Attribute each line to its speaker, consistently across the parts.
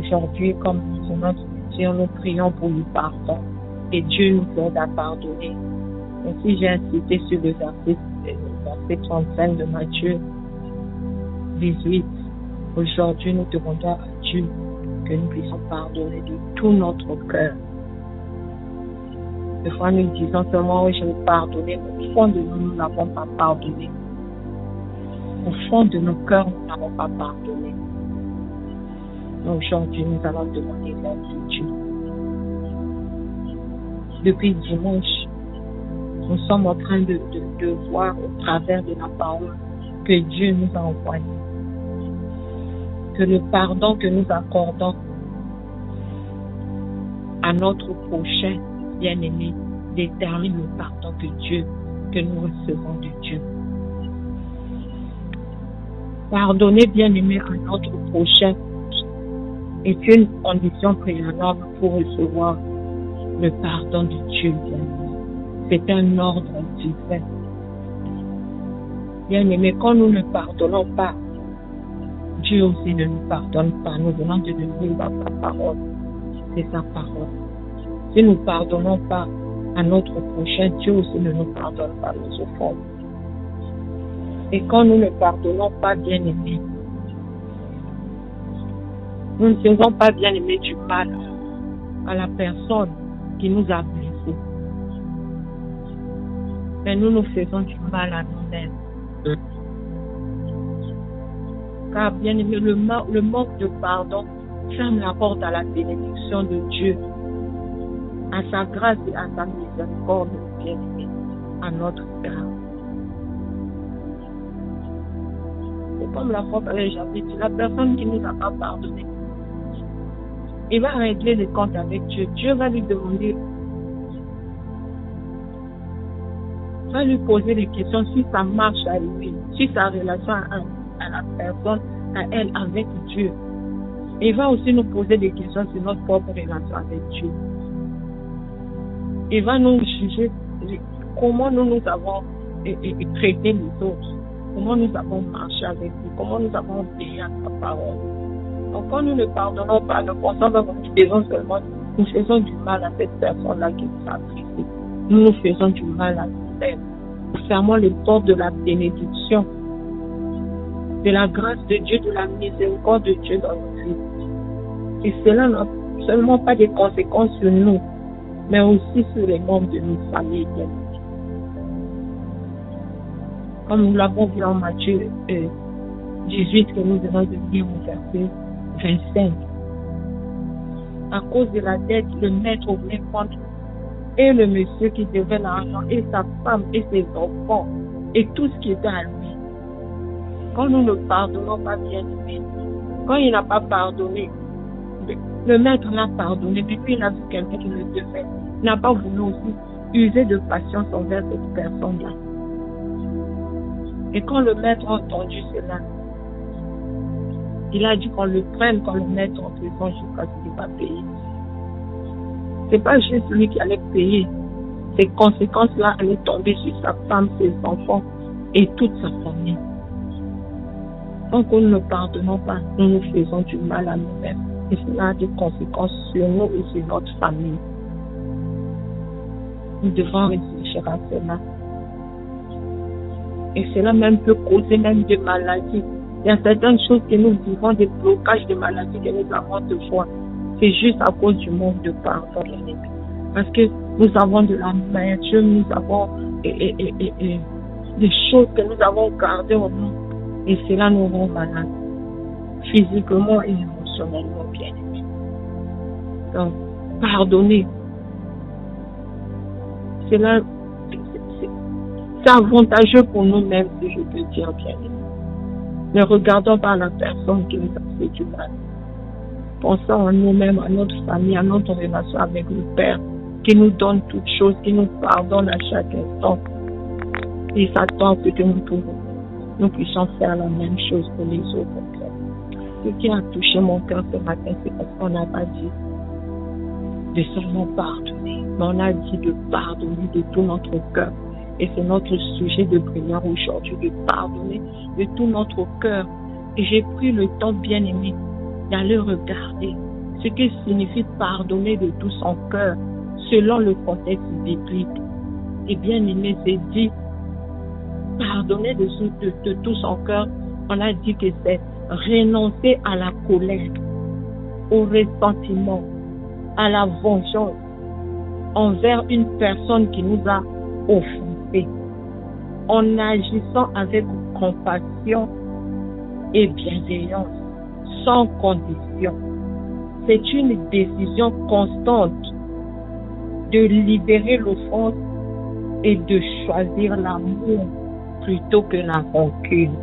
Speaker 1: Aujourd'hui, comme son nom dit, nous prions pour le pardon. Et Dieu nous aide à pardonner. Ainsi, j'ai insisté sur le verset 35 de Matthieu 18. Aujourd'hui, nous demandons à Dieu que nous puissions pardonner de tout notre cœur. Des fois, nous disons seulement, oui, je vais pardonner, mais au fond de nous, nous n'avons pas pardonné. Au fond de nos cœurs, nous n'avons pas pardonné. Donc, aujourd'hui, nous allons demander l'aide de Dieu. Depuis dimanche, nous sommes en train de voir au travers de la parole que Dieu nous a envoyé. Que le pardon que nous accordons à notre prochain bien-aimé détermine le pardon que nous recevons de Dieu. Pardonner bien-aimé à notre prochain est une condition préalable pour recevoir le pardon de Dieu. C'est un ordre divin. Bien-aimé, quand nous ne pardonnons pas, Dieu aussi ne nous pardonne pas. Nous venons de le lire dans sa parole. C'est sa parole. Si nous ne pardonnons pas à notre prochain, Dieu aussi ne nous pardonne pas nos offenses. Et quand nous ne pardonnons pas, bien-aimés, nous ne faisons pas, bien-aimés, du mal à la personne qui nous a blessés. Mais nous faisons du mal à nous-mêmes. Car, bien-aimé, le manque de pardon ferme la porte à la bénédiction de Dieu, à sa grâce et à sa miséricorde, bien-aimé, à notre Père. C'est comme la fois que j'avais dit, la personne qui ne nous a pas pardonné, il va régler les comptes avec Dieu. Dieu va lui demander, va lui poser des questions si ça marche à lui, si sa relation à la personne, à elle, avec Dieu. Il va aussi nous poser des questions sur notre propre relation avec Dieu. Il va nous juger comment nous avons traité les autres, comment nous avons marché avec lui, comment nous avons obéi à sa parole. Donc quand nous ne pardonnons pas, nous pensons que nous faisons du mal à cette personne-là qui nous a brisés. Nous faisons du mal à nous-mêmes. Nous fermons les portes de la bénédiction, de la grâce de Dieu, de la miséricorde de Dieu dans nos vies. Et cela n'a seulement pas des conséquences sur nous, mais aussi sur les membres de nos familles. Comme nous l'avons vu en Matthieu 18, que nous venons de lire au verset 25. À cause de la dette, le maître voulait prendre et le monsieur qui devait l'argent, et sa femme, et ses enfants, et tout ce qui était à lui. Quand nous ne pardonnons pas, bien aimé, quand il n'a pas pardonné, le maître l'a pardonné, puis il a vu quelqu'un qui le devait. Il n'a pas voulu aussi user de patience envers cette personne-là. Et quand le maître a entendu cela, il a dit qu'on le prenne, qu'on le mette en prison jusqu'à ce qu'il va payer. C'est pas juste lui qui allait payer. Ces conséquences-là allaient tomber sur sa femme, ses enfants et toute sa famille. Tant que nous ne pardonnons pas, nous nous faisons du mal à nous-mêmes. Et cela a des conséquences sur nous et sur notre famille. Nous devons réfléchir à cela. Et cela même peut causer même des maladies. Il y a certaines choses que nous vivons, des blocages de maladies que nous avons de foi. C'est juste à cause du manque de pardon. Parce que nous avons de l'amertume, nous avons des choses que nous avons gardées en nous. Et cela nous rend malades, physiquement et émotionnellement, bien aimés. Donc, pardonner, c'est avantageux pour nous-mêmes, si je peux dire, bien aimés. Ne regardons pas la personne qui nous a fait du mal. Pensons à nous-mêmes, à notre famille, à notre relation avec le Père, qui nous donne toutes choses, qui nous pardonne à chaque instant. Il s'attend que nous puissions faire la même chose pour les autres. Ce qui a touché mon cœur ce matin, c'est parce qu'on n'a pas dit de seulement pardonner, mais on a dit de pardonner de tout notre cœur. Et c'est notre sujet de prière aujourd'hui, de pardonner de tout notre cœur. Et j'ai pris le temps, bien aimé, d'aller regarder ce qui signifie pardonner de tout son cœur, selon le contexte biblique. Et bien aimé, c'est dit, pardonner de tout son cœur, on a dit que c'est renoncer à la colère, au ressentiment, à la vengeance envers une personne qui nous a offensés, en agissant avec compassion et bienveillance, sans condition. C'est une décision constante de libérer l'offense et de choisir l'amour plutôt que la rancune.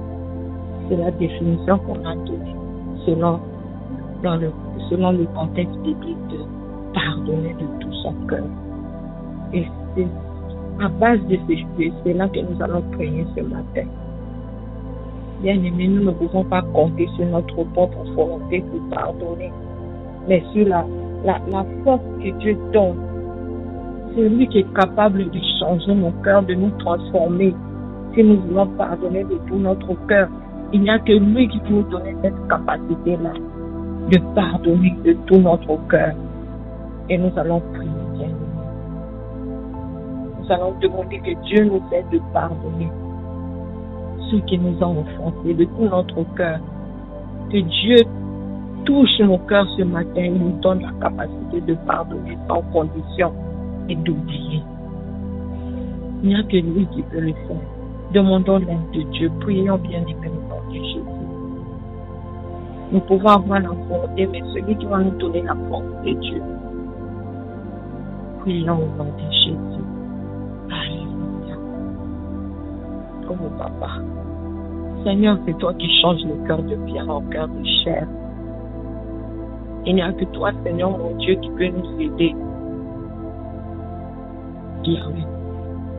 Speaker 1: C'est la définition qu'on a donnée selon le contexte biblique de pardonner de tout son cœur. Et c'est à base de cela que nous allons prier ce matin. Bien aimés, nous ne pouvons pas compter sur notre propre volonté pour pardonner, mais sur la force que Dieu donne. C'est lui qui est capable de changer nos cœurs, de nous transformer. Si nous voulons pardonner de tout notre cœur, il n'y a que lui qui peut nous donner cette capacité-là de pardonner de tout notre cœur. Et nous allons prier, bien aimés. Nous allons demander que Dieu nous aide de pardonner ceux qui nous ont offensés de tout notre cœur. Que Dieu touche nos cœurs ce matin et nous donne la capacité de pardonner sans condition et d'oublier. Il n'y a que lui qui peut le faire. Demandons l'aide de Dieu. Prions bien aimés au nom de Jésus. Nous pouvons avoir la volonté, mais celui qui va nous donner la force, c'est Dieu. Prions au nom de Jésus. Alléluia. Oh Papa. Seigneur, c'est toi qui changes le cœur de pierre en cœur de chair. Il n'y a que toi, Seigneur mon Dieu, qui peut nous aider. Yahweh,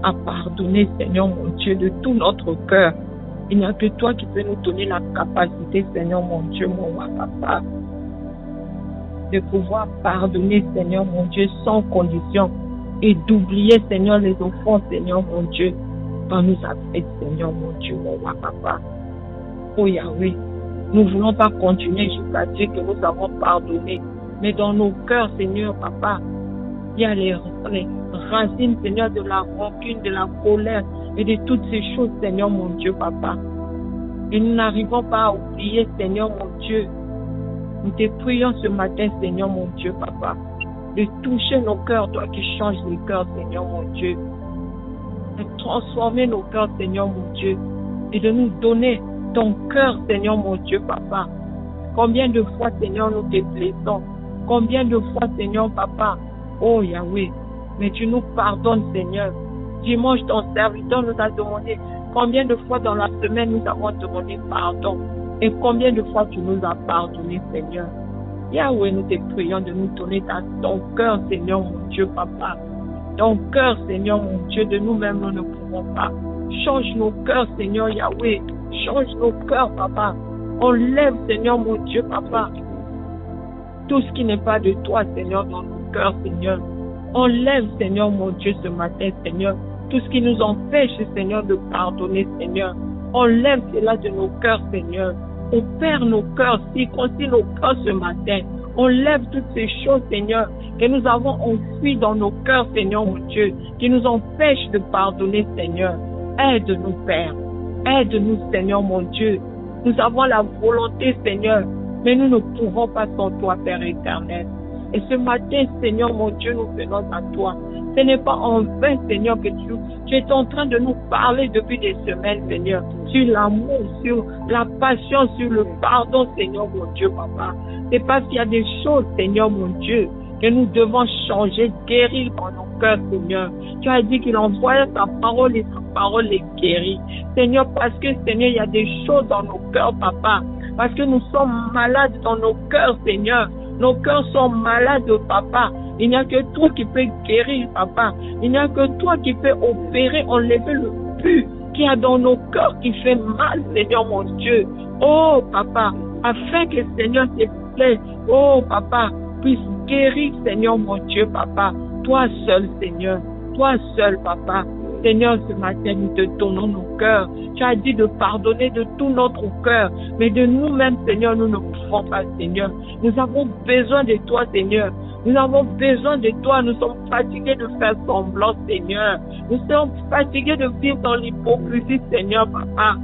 Speaker 1: à pardonner, Seigneur mon Dieu, de tout notre cœur. Il n'y a que toi qui peux nous donner la capacité, Seigneur mon Dieu, mon roi, Papa, de pouvoir pardonner, Seigneur mon Dieu, sans condition et d'oublier, Seigneur, les offenses, Seigneur mon Dieu, quand nous a fait, Seigneur mon Dieu, mon roi, Papa. Oh Yahweh, nous ne voulons pas continuer jusqu'à dire que nous avons pardonné, mais dans nos cœurs, Seigneur, Papa, il y a les racines, Seigneur, de la rancune, de la colère et de toutes ces choses, Seigneur, mon Dieu, Papa. Et nous n'arrivons pas à oublier, Seigneur, mon Dieu. Nous te prions ce matin, Seigneur, mon Dieu, Papa, de toucher nos cœurs, toi qui changes les cœurs, Seigneur, mon Dieu. De transformer nos cœurs, Seigneur, mon Dieu, et de nous donner ton cœur, Seigneur, mon Dieu, Papa. Combien de fois, Seigneur, nous te plaisons? Combien de fois, Seigneur, Papa? Oh Yahweh, mais tu nous pardonnes, Seigneur. Dimanche, ton serviteur nous a demandé combien de fois dans la semaine nous avons demandé pardon. Et combien de fois tu nous as pardonné, Seigneur. Yahweh, nous te prions de nous donner ton cœur, Seigneur, mon Dieu, Papa. Ton cœur, Seigneur, mon Dieu, de nous-mêmes, nous ne pouvons pas. Change nos cœurs, Seigneur, Yahweh. Change nos cœurs, Papa. Enlève, Seigneur, mon Dieu, Papa, tout ce qui n'est pas de toi, Seigneur, dans nos cœurs, Seigneur. Enlève, Seigneur, mon Dieu, ce matin, Seigneur, tout ce qui nous empêche, Seigneur, de pardonner, Seigneur. Enlève cela de nos cœurs, Seigneur. Opère nos cœurs, circoncis nos cœurs ce matin. Enlève toutes ces choses, Seigneur, que nous avons enfuies dans nos cœurs, Seigneur, mon Dieu, qui nous empêchent de pardonner, Seigneur. Aide-nous, Père. Aide-nous, Seigneur, mon Dieu. Nous avons la volonté, Seigneur, mais nous ne pourrons pas sans toi, Père éternel. Et ce matin, Seigneur, mon Dieu, nous venons à toi. Ce n'est pas en vain, Seigneur, que tu es en train de nous parler depuis des semaines, Seigneur, sur l'amour, sur la passion, sur le pardon, Seigneur, mon Dieu, Papa. C'est parce qu'il y a des choses, Seigneur, mon Dieu, que nous devons changer, guérir dans nos cœurs, Seigneur. Tu as dit qu'il envoyait ta parole et sa parole les guérit. Seigneur, parce que, Seigneur, il y a des choses dans nos cœurs, Papa. Parce que nous sommes malades dans nos cœurs, Seigneur. Nos cœurs sont malades, Papa. Il n'y a que toi qui peux guérir, Papa. Il n'y a que toi qui peux opérer, enlever le pu qu'il y a dans nos cœurs qui fait mal, Seigneur, mon Dieu. Oh, Papa, afin que, Seigneur, s'il te plaît, oh, Papa, puisse guérir, Seigneur, mon Dieu, Papa. Toi seul, Seigneur. Toi seul, Papa. Seigneur, ce matin, nous te donnons nos cœurs. Tu as dit de pardonner de tout notre cœur. Mais de nous-mêmes, Seigneur, nous ne pouvons pas, Seigneur. Nous avons besoin de toi, Seigneur. Nous avons besoin de toi. Nous sommes fatigués de faire semblant, Seigneur. Nous sommes fatigués de vivre dans l'hypocrisie, Seigneur, Papa.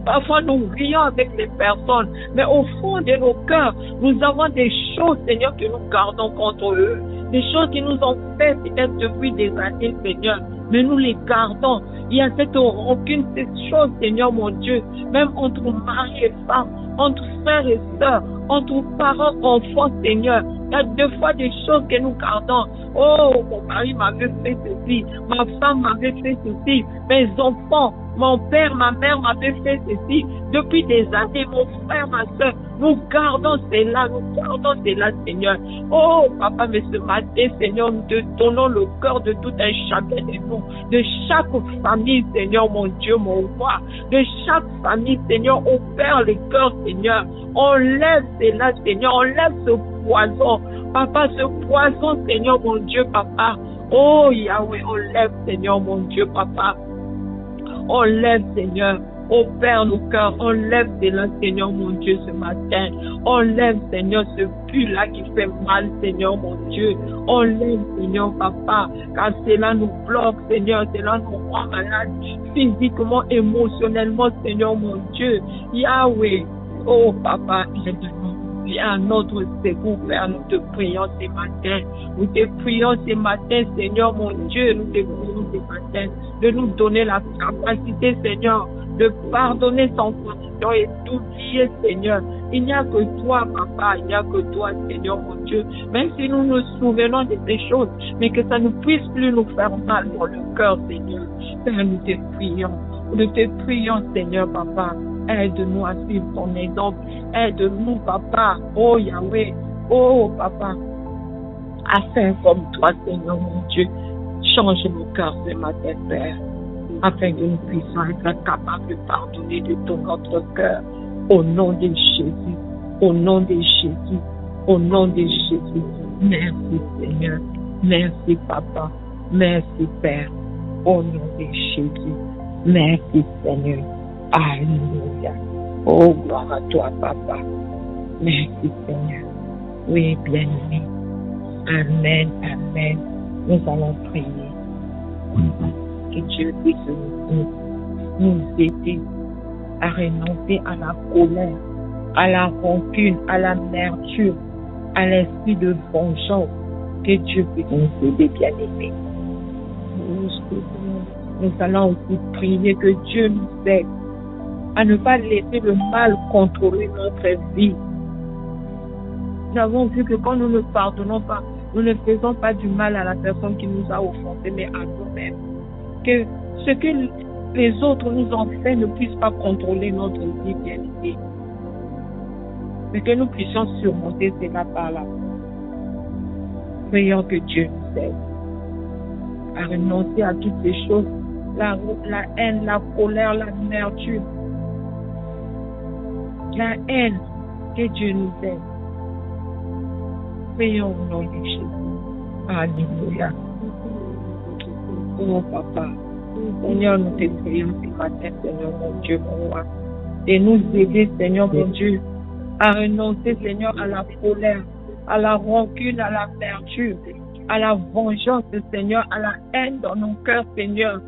Speaker 1: Parfois, nous rions avec les personnes, mais au fond de nos cœurs, nous avons des choses, Seigneur, que nous gardons contre eux. Des choses qui nous ont fait peut-être depuis des années, Seigneur, mais nous les gardons. Il y a cette rancune, cette chose, Seigneur, mon Dieu, même entre mari et femme, entre frères et sœurs, entre parents, enfants, Seigneur. Il y a deux fois des choses que nous gardons. Oh, mon mari m'avait fait ceci, ma femme m'avait fait ceci, mes enfants, mon père, ma mère m'avait fait ceci. Depuis des années, mon frère, ma soeur, nous gardons cela, Seigneur. Oh, Papa, mais ce matin, Seigneur, nous te donnons le cœur de tout un chacun de nous, de chaque famille, Seigneur, mon Dieu, mon roi, de chaque famille, Seigneur, opère les cœurs, Seigneur. Enlève cela, Seigneur, enlève ce poison, Papa, ce poison, Seigneur, mon Dieu, Papa. Oh, Yahweh, enlève, Seigneur, mon Dieu, Papa. Enlève, Seigneur. Opère nos cœurs, enlève cela, Seigneur, mon Dieu, ce matin. Enlève, Seigneur, ce but-là qui fait mal, Seigneur, mon Dieu. Enlève, Seigneur, Papa, car cela nous bloque, Seigneur, cela nous rend malades, physiquement, émotionnellement, Seigneur, mon Dieu. Yahweh, oh, Papa, aide-nous. Viens à notre secours, Père, nous te prions ce matin. Nous te prions ce matin, Seigneur, mon Dieu, nous te prions ce matin de nous donner la capacité, Seigneur, de pardonner sans condition et d'oublier, Seigneur. Il n'y a que toi, Papa, il n'y a que toi, Seigneur, mon Dieu. Même si nous nous souvenons de ces choses, mais que ça ne puisse plus nous faire mal dans le cœur, Seigneur. Père, nous te prions. Nous te prions, Seigneur, Papa. Aide-nous à suivre ton exemple. Aide-nous, Papa. Oh, Yahweh. Oh, Papa. À faire comme toi, Seigneur, mon Dieu. Change nos cœurs ce matin, Père, afin que nous puissions être capables de pardonner de tout notre cœur. Au nom de Jésus. Au nom de Jésus. Au nom de Jésus. Merci, Seigneur. Merci, Papa. Merci, Père. Au nom de Jésus. Merci, Seigneur. Alléluia. Oh, gloire à toi, Papa. Merci, Seigneur. Oui, bien-aimé. Amen, amen. Nous allons prier. Que Dieu puisse nous aider à renoncer à la colère, à la rancune, à l'amertume, à l'esprit de vengeance. Que Dieu puisse nous aider, bien-aimés. Nous allons aussi prier que Dieu nous aide à ne pas laisser le mal contrôler notre vie. Nous avons vu que quand nous ne pardonnons pas, nous ne faisons pas du mal à la personne qui nous a offensés, mais à nous-mêmes. Que ce que les autres nous ont fait ne puisse pas contrôler notre vie, bien-aimée. Mais que nous puissions surmonter cela par là. Prions que Dieu nous aide à renoncer à toutes ces choses, la haine, la colère, l'amertume, la haine. Que Dieu nous aide. Prions au nom de Jésus. Alléluia. Oh, Papa. Seigneur, nous te prions ce matin, Seigneur, mon Dieu, mon roi. Et nous aider, Seigneur, mon Dieu, à renoncer, Seigneur, à la colère, à la rancune, à l'amertume, à la vengeance, Seigneur, à la haine dans nos cœurs, Seigneur.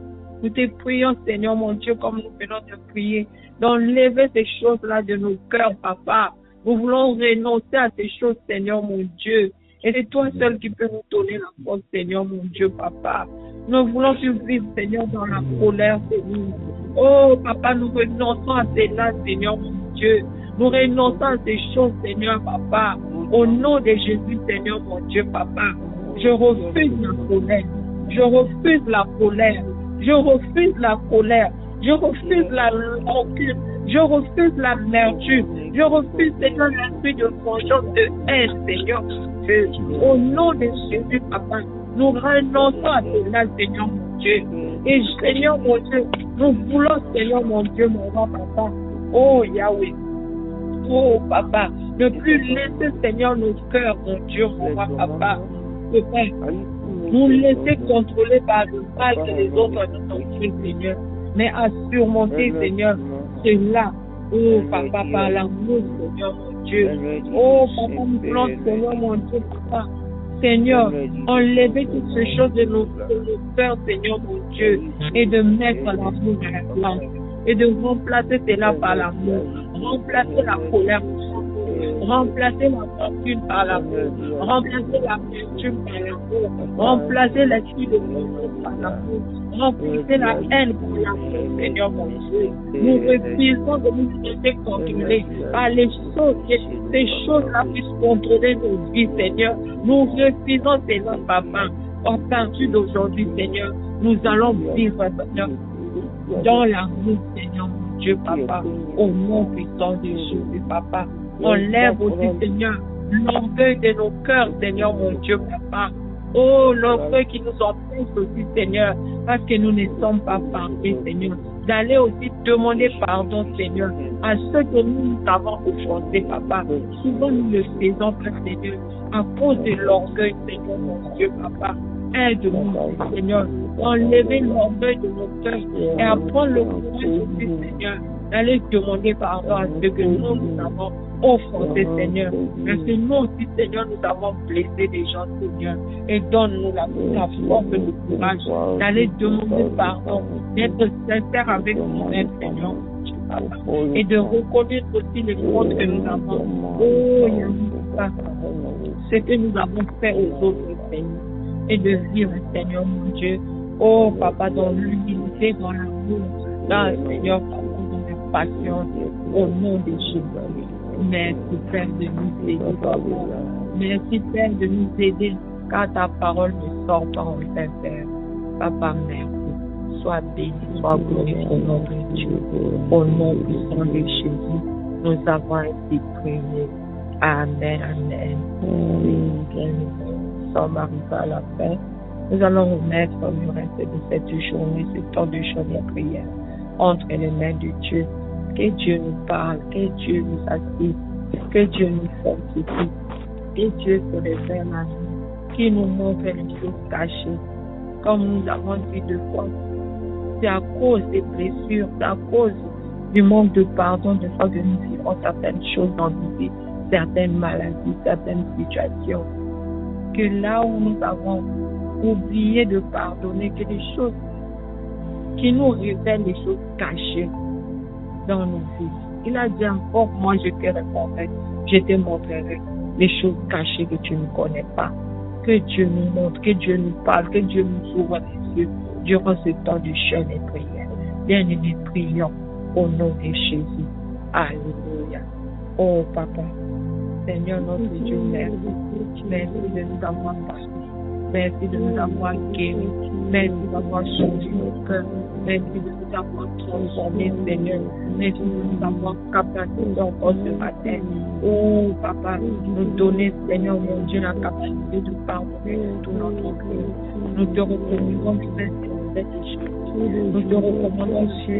Speaker 1: Nous te prions, Seigneur, mon Dieu, comme nous venons de prier, d'enlever ces choses-là de nos cœurs, Papa. Nous voulons renoncer à ces choses, Seigneur, mon Dieu. Et c'est toi seul qui peux nous donner la force, Seigneur, mon Dieu, Papa. Nous voulons vivre, Seigneur, dans la colère, Seigneur. Oh, Papa, nous renonçons à cela, Seigneur, mon Dieu. Nous renonçons à ces choses, Seigneur, Papa. Au nom de Jésus, Seigneur, mon Dieu, Papa. Je refuse la colère. Je refuse la colère. Je refuse la colère. Je refuse la rancune. Je refuse l'amertume. Je refuse, Seigneur, l'esprit de vengeance, de haine, Seigneur. Au nom de Jésus, Papa, nous renonçons à cela, Seigneur, mon Dieu. Et Seigneur, mon Dieu, nous voulons, Seigneur, mon Dieu, mon roi, Papa. Oh, Yahweh. Oh, Papa, ne plus laisser, Seigneur, nos cœurs, mon Dieu, mon roi, Papa. nous laisser contrôler par le mal que les autres nous ont fait, Seigneur, mais à surmonter, Seigneur, cela. Oh, Papa, par l'amour, Seigneur, mon Dieu. Oh, Papa, nous plante, Seigneur, mon Dieu, Papa. Seigneur, enlever toutes ces choses de nos cœurs, Seigneur, mon Dieu, et de mettre l'amour à la place, et de remplacer cela par l'amour, remplacer la colère remplacer la fortune par l'amour, remplacer l'amertume par l'amour, remplacer l'esprit de violence par l'amour, remplacer la haine par l'amour, Seigneur mon Dieu. Nous refusons de nous laisser contrôler par les choses, que ces choses-là puissent contrôler nos vies, Seigneur. Nous refusons cela, Papa. À partir d'aujourd'hui, Seigneur, nous allons vivre, Seigneur, dans l'amour, Seigneur mon Dieu, Papa, au nom puissant de Jésus, Papa. Enlève aussi, Seigneur, l'orgueil de nos cœurs, Seigneur, mon Dieu, Papa. Oh, l'orgueil qui nous empêche aussi, Seigneur, parce que nous ne sommes pas parfaits, Seigneur. D'aller aussi demander pardon, Seigneur, à ceux que nous avons offensés, Papa. Souvent, nous le faisons, Seigneur, à cause de l'orgueil, Seigneur, mon Dieu, Papa. Aide-nous, Seigneur, enlever l'orgueil de nos cœurs et apprendre le courage aussi, Seigneur, d'aller demander pardon à ceux que nous avons offensés, Seigneur. Parce que nous aussi, Seigneur, nous avons blessé des gens, Seigneur. Et donne-nous la force et le courage d'aller demander pardon, d'être sincère avec nous-mêmes, Seigneur. Et de reconnaître aussi les fautes que nous avons. Oh, ce que nous avons fait aux autres, Seigneur. Et de vivre, Seigneur, mon Dieu. Oh, Papa, dans l'humilité, dans l'amour, dans le Seigneur, Papa, dans la patience, au nom de Jésus. Merci, Père, de nous aider, Papa. Merci, Père, de nous aider, car ta parole ne sort pas en sincère. Papa, merci. Sois béni, sois glorifié au nom de Dieu. Au nom puissant de Jésus, nous avons été priés. Amen, amen. Nous sommes arrivés à la fin. Nous allons remettre le reste de cette journée, ce temps de journée de prière, entre les mains de Dieu. Que Dieu nous parle, que Dieu nous assiste, que Dieu nous fortifie, que Dieu se révèle à nous, qui nous montre les choses cachées. Comme nous avons dit deux fois, c'est à cause des blessures, c'est à cause du manque de pardon de fois que nous vivons certaines choses dans nos vies, certaines maladies, certaines situations. Que là où nous avons oublié de pardonner, que les choses qui nous révèlent les choses cachées dans nos vies. Il a dit encore, moi je te répondrai, je te montrerai les choses cachées que tu ne connais pas. Que Dieu nous montre, que Dieu nous parle, que Dieu nous ouvre les yeux durant ce temps de jeûne et prière. Bien-aimés, prions au nom de Jésus. Alléluia. Oh Papa, Seigneur notre Dieu, merci. Merci de nous avoir parlé. Merci de nous avoir guéris. Merci d'avoir changé nos cœurs. Merci de nous avoir transformés, Seigneur. Merci de nous avoir capacité encore ce matin. Oh, Papa, nous donner, Seigneur, mon Dieu, la capacité de pardonner tout notre cœur. Nous te recommandons de faire cette chose. Nous te recommandons dans ce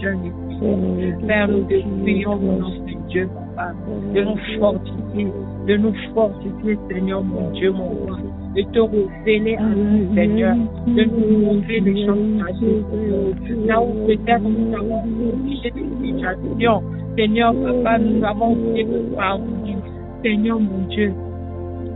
Speaker 1: jeûne et prière. Père, nous te prions, mon Dieu, Dieu, Papa, de nous fortifier, Seigneur, mon Dieu, mon roi, de te révéler à nous, Seigneur, de nous montrer les choses cachées, là où peut-être nous avons oublié des situations, Seigneur, Papa, nous avons oublié de pardonner, Seigneur, mon Dieu.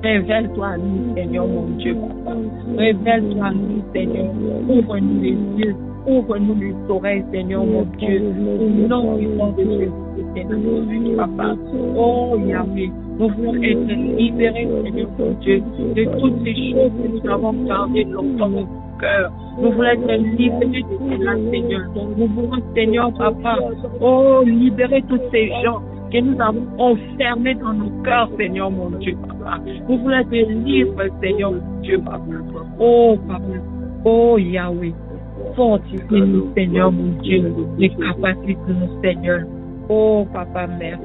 Speaker 1: Révèle-toi à nous, Seigneur, mon Dieu, Papa. Révèle-toi à nous, Seigneur. Ouvre-nous les yeux. Ouvre-nous les oreilles, Seigneur, mon Dieu. Au nom puissant de Jésus, Seigneur, Papa. Oh, Yahweh, nous voulons être libérés, Seigneur, mon Dieu, de toutes ces choses que nous avons gardées longtemps dans notre cœur. Nous voulons être libérés de cela, Seigneur. Nous voulons, Seigneur, Papa, oh, libérer tous ces gens que nous avons enfermés dans nos cœurs, Seigneur, mon Dieu, Papa. Nous voulons être libres, Seigneur, mon Dieu, Papa. Oh, Papa. Oh, Yahweh. Fortifie-nous, Seigneur, mon Dieu, les capacités de nous, Seigneur. Oh, Papa, merci.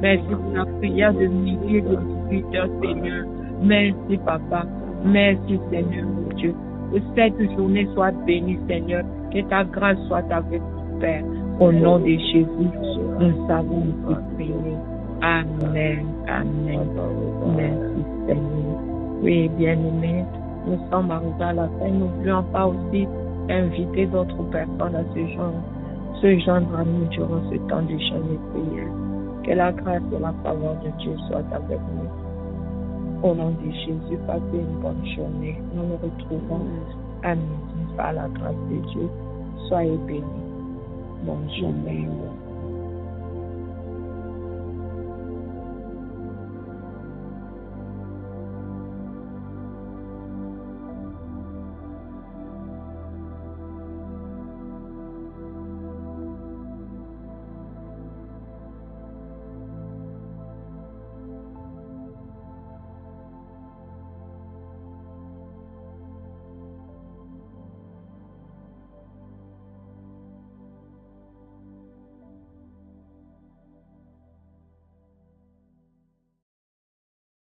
Speaker 1: Merci pour la prière de milliers de visiteurs, Seigneur. Merci, Papa. Merci, Seigneur, mon Dieu. Que cette journée soit bénie, Seigneur. Que ta grâce soit avec nous, Père. Au nom de Jésus, nous avons prié. Amen. Amen. Merci, Seigneur. Oui, bien-aimés, Nous sommes arrivés à la fin. N'oublions pas aussi d'inviter d'autres personnes à se joindre à nous durant ce temps de jeûne et prière. Que la grâce et la faveur de Dieu soient avec nous. Au nom de Jésus, passez une bonne journée. Nous nous retrouvons à midi par la grâce de Dieu. Soyez bénis. Bonne journée.